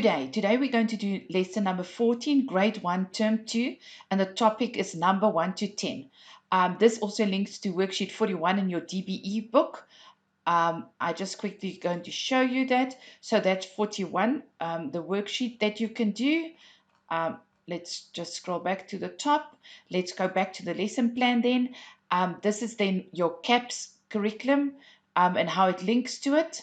Today we're going to do lesson number 14, grade 1, term 2, and the topic is number 1 to 10. This also links to worksheet 41 in your DBE book. I just quickly going to show you that. So that's 41, the worksheet that you can do. Let's just scroll back to the top. Let's go back to the lesson plan then. This is then your CAPS curriculum and how it links to it.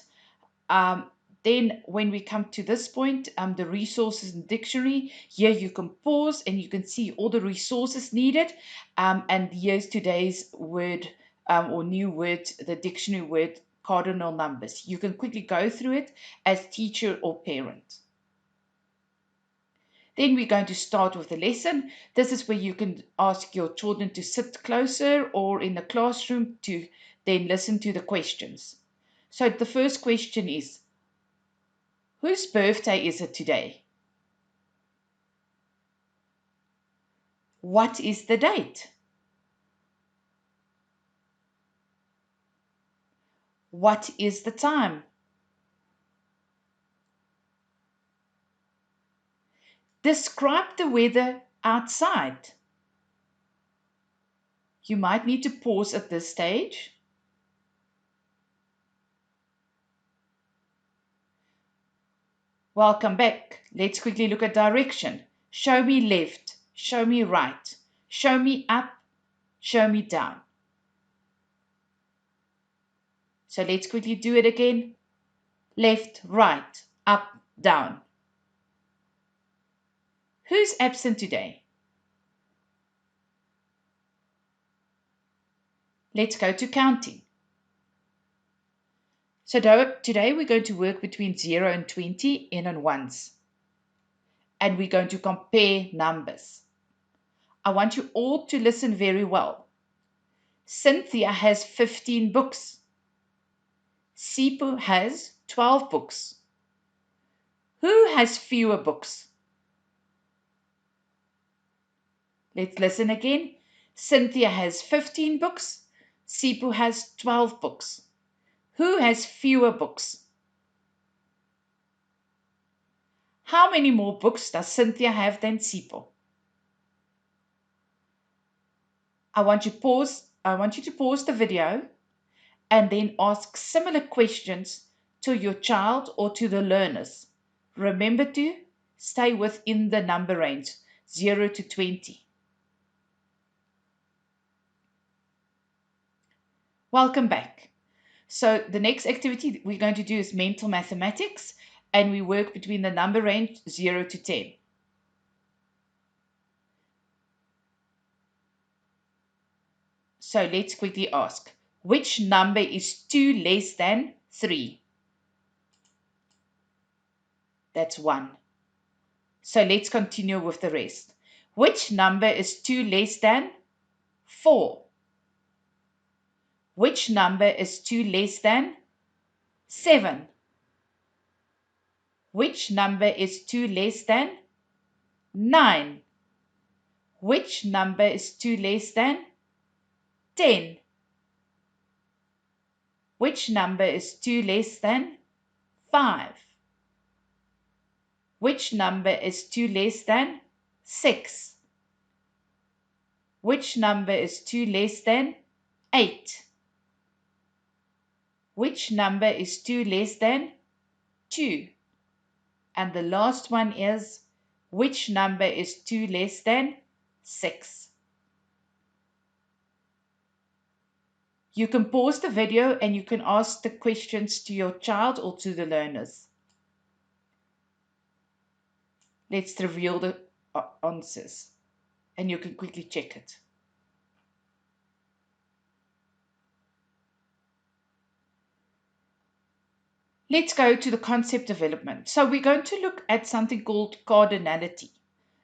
Then when we come to this point, the resources and dictionary, here you can pause and you can see all the resources needed. And here's today's word or new word, the dictionary word, cardinal numbers. You can quickly go through it as teacher or parent. Then we're going to start with the lesson. This is where you can ask your children to sit closer or in the classroom to then listen to the questions. So the first question is, whose birthday is it today? What is the date? What is the time? Describe the weather outside. You might need to pause at this stage. Welcome back. Let's quickly look at direction. Show me left. Show me right. Show me up. Show me down. So let's quickly do it again. Left, right, up, down. Who's absent today? Let's go to counting. So today we're going to work between 0 and 20 in and ones. And we're going to compare numbers. I want you all to listen very well. Cynthia has 15 books. Sipu has 12 books. Who has fewer books? Let's listen again. Cynthia has 15 books. Sipu has 12 books. Who has fewer books? How many more books does Cynthia have than Sipu? I want you to pause the video and then ask similar questions to your child or to the learners. Remember to stay within the number range, 0 to 20. Welcome back. So the next activity we're going to do is mental mathematics, and we work between the number range 0 to 10. So let's quickly ask, which number is 2 less than 3? That's 1. So let's continue with the rest. Which number is 2 less than 4? Which number is 2 less than 7? Which number is 2 less than 9? Which number is 2 less than 10? Which number is 2 less than 5? Which number is 2 less than 6? Which number is 2 less than 8? Which number is 2 less than 2? And the last one is, which number is 2 less than 6? You can pause the video and you can ask the questions to your child or to the learners. Let's reveal the answers and you can quickly check it. Let's go to the concept development. So we're going to look at something called cardinality.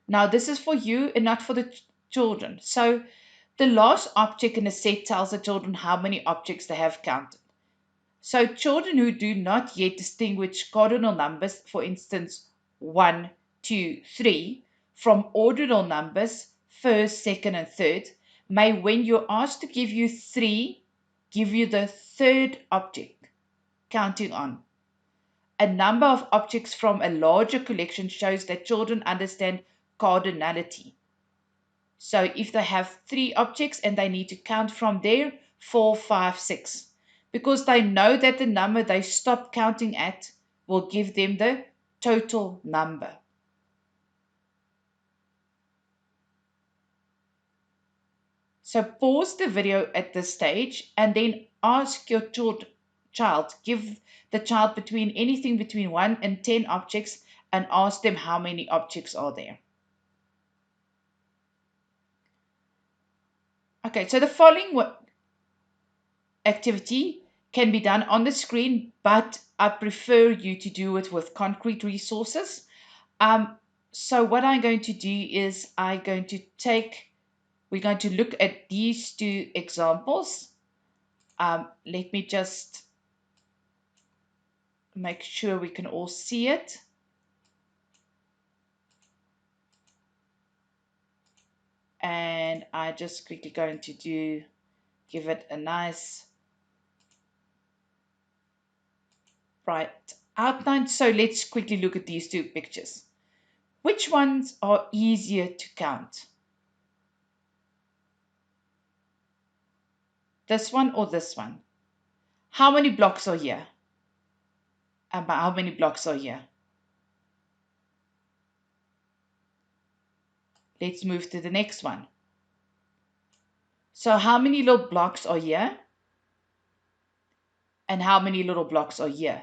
Now this is for you and not for the children. So the last object in a set tells the children how many objects they have counted. So children who do not yet distinguish cardinal numbers, for instance 1, 2, 3, from ordinal numbers, first, second and third, may, when you're asked to give you 3, give you the third object, counting on. A number of objects from a larger collection shows that children understand cardinality. So if they have 3 objects and they need to count from there, 4, 5, 6, because they know that the number they stop counting at will give them the total number. So pause the video at this stage and then ask your child, give the child anything between 1 and 10 objects and ask them how many objects are there. Okay, so the following activity can be done on the screen, but I prefer you to do it with concrete resources. So what I'm going to do is we're going to look at these 2 examples. Let me just make sure we can all see it. And I just quickly going to give it a nice bright outline. So let's quickly look at these 2 pictures. Which ones are easier to count? This one or this one? How many blocks are here? And how many blocks are here? Let's move to the next one. So how many little blocks are here? And how many little blocks are here?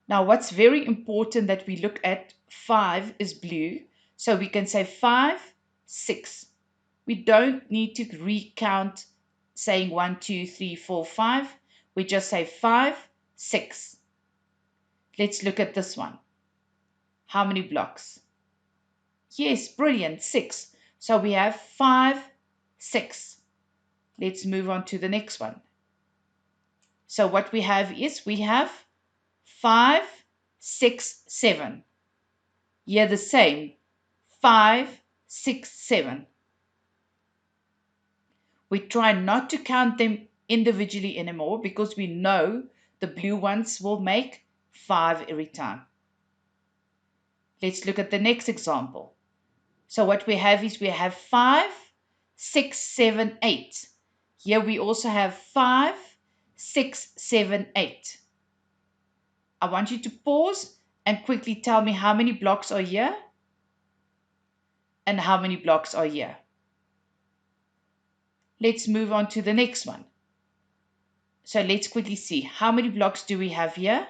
Now what's very important that we look at, 5 is blue. So we can say 5, 6. We don't need to recount saying 1, 2, 3, 4, 5. We just say 5, 6. Let's look at this one. How many blocks? Yes, brilliant, 6. So we have 5, 6. Let's move on to the next one. So what we have is 5, 6, 7. Here the same, 5, 6, 7. We try not to count them individually anymore because we know the blue ones will make 5 every time. Let's look at the next example. So what we have is 5, 6, 7, 8. Here we also have 5, 6, 7, 8. I want you to pause and quickly tell me how many blocks are here and how many blocks are here. Let's move on to the next one. So let's quickly see. How many blocks do we have here?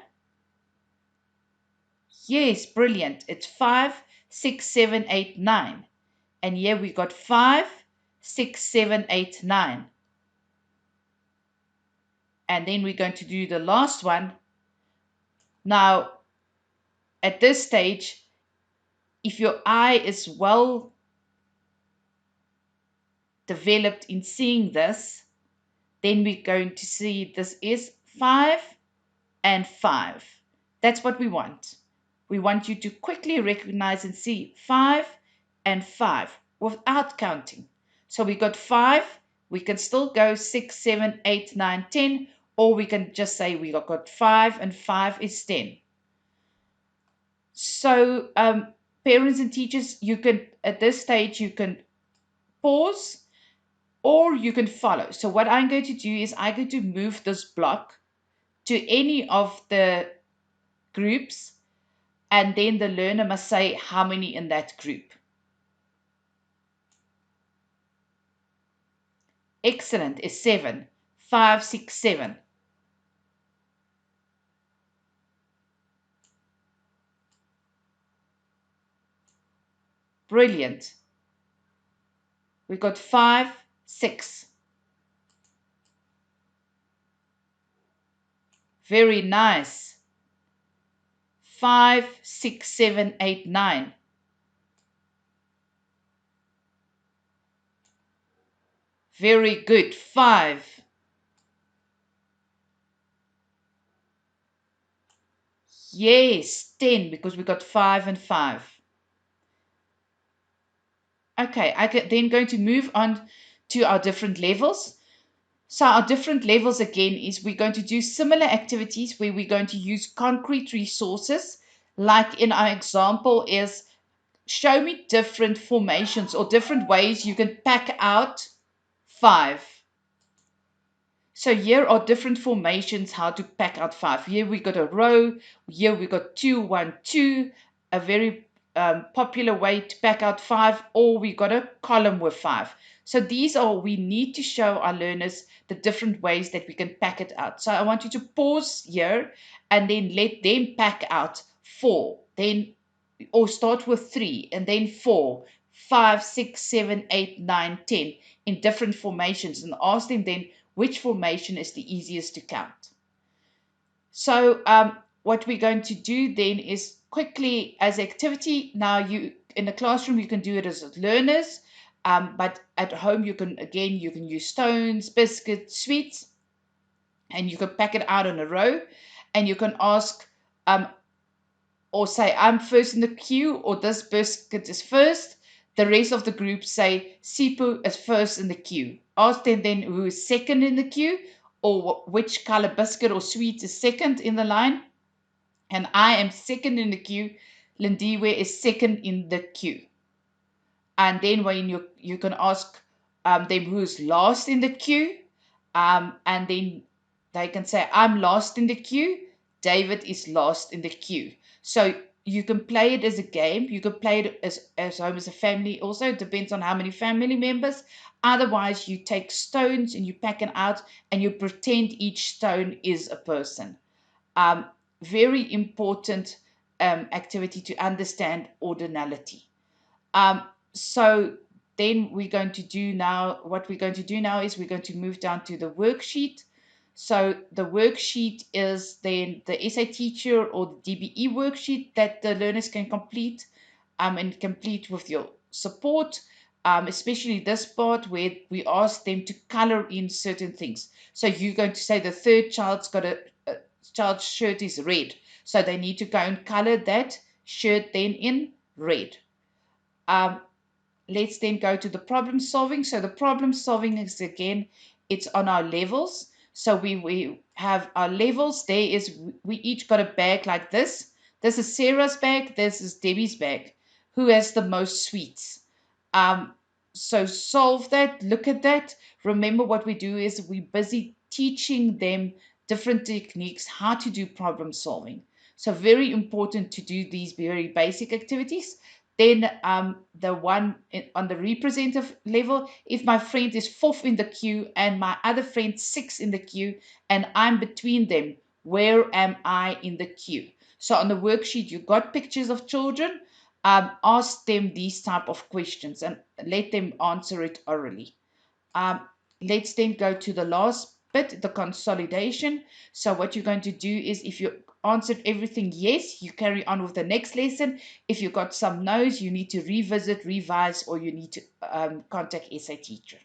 Yes, brilliant. It's 5, 6, 7, 8, 9. And here we got 5, 6, 7, 8, 9. And then we're going to do the last one. Now, at this stage, if your eye is well developed in seeing this, then we're going to see this is 5 and 5. That's what we want. We want you to quickly recognize and see 5 and 5 without counting. So we got 5, we can still go 6, 7, 8, 9, 10, or we can just say we got 5 and 5 is 10. So parents and teachers, you can, at this stage, you can pause or you can follow. So what I'm going to do is I'm going to move this block to any of the groups, and then the learner must say how many in that group. Excellent is 7. 5, 6, 7. Brilliant. We got 5, 6. Very nice. 5, 6, 7, 8, 9. Very good. 5. Yes, 10, because we got 5 and 5. Okay, I'm then going to move on to our different levels. So our different levels again is we're going to do similar activities where we're going to use concrete resources. Like in our example is show me different formations or different ways you can pack out 5. So here are different formations how to pack out 5. Here we got a row. Here we got 2, 1, 2. A very popular way to pack out 5. Or we got a column with 5. So these are, we need to show our learners the different ways that we can pack it out. So I want you to pause here and then let them pack out 4. Then, or start with 3 and then 4, 5, 6, 7, 8, 9, 10 in different formations, and ask them then which formation is the easiest to count. So what we're going to do then is quickly as activity. Now you in the classroom you can do it as learners, but at home you can use stones, biscuits, sweets, and you can pack it out in a row, and you can ask or say I'm first in the queue, or this biscuit is first. The rest of the group say Sipu is first in the queue. Ask them then who is second in the queue, or which color biscuit or sweet is second in the line. And I am second in the queue. Lindiwe is second in the queue. And then when you can ask them who's last in the queue, and then they can say I'm last in the queue. David is last in the queue. So you can play it as a game. You can play it as home as a family. Also, it depends on how many family members. Otherwise, you take stones and you pack it out and you pretend each stone is a person. Um, Very important activity to understand ordinality. Um, so then we're going to do now, what we're going to do now is we're going to move down to the worksheet. So the worksheet is then the SATeacher or the DBE worksheet that the learners can complete and complete with your support, especially this part where we ask them to color in certain things. So you're going to say the third child's got a child's shirt is red. So they need to go and color that shirt then in red. Um, let's then go to the problem solving. So the problem solving is again, it's on our levels. So we have our levels. There is, we each got a bag like this. This is Sarah's bag. This is Debbie's bag. Who has the most sweets? Um, so solve that, look at that. Remember what we do is we busy teaching them different techniques, how to do problem solving. So very important to do these very basic activities. Then the one on the representative level, if my friend is fourth in the queue and my other friend sixth in the queue and I'm between them, where am I in the queue? So on the worksheet, you got pictures of children. Ask them these type of questions and let them answer it orally. Um, let's then go to the last bit, the consolidation. So what you're going to do is if you answered everything yes, you carry on with the next lesson. If you got some no's, you need to revisit, revise, or you need to contact SATeacher.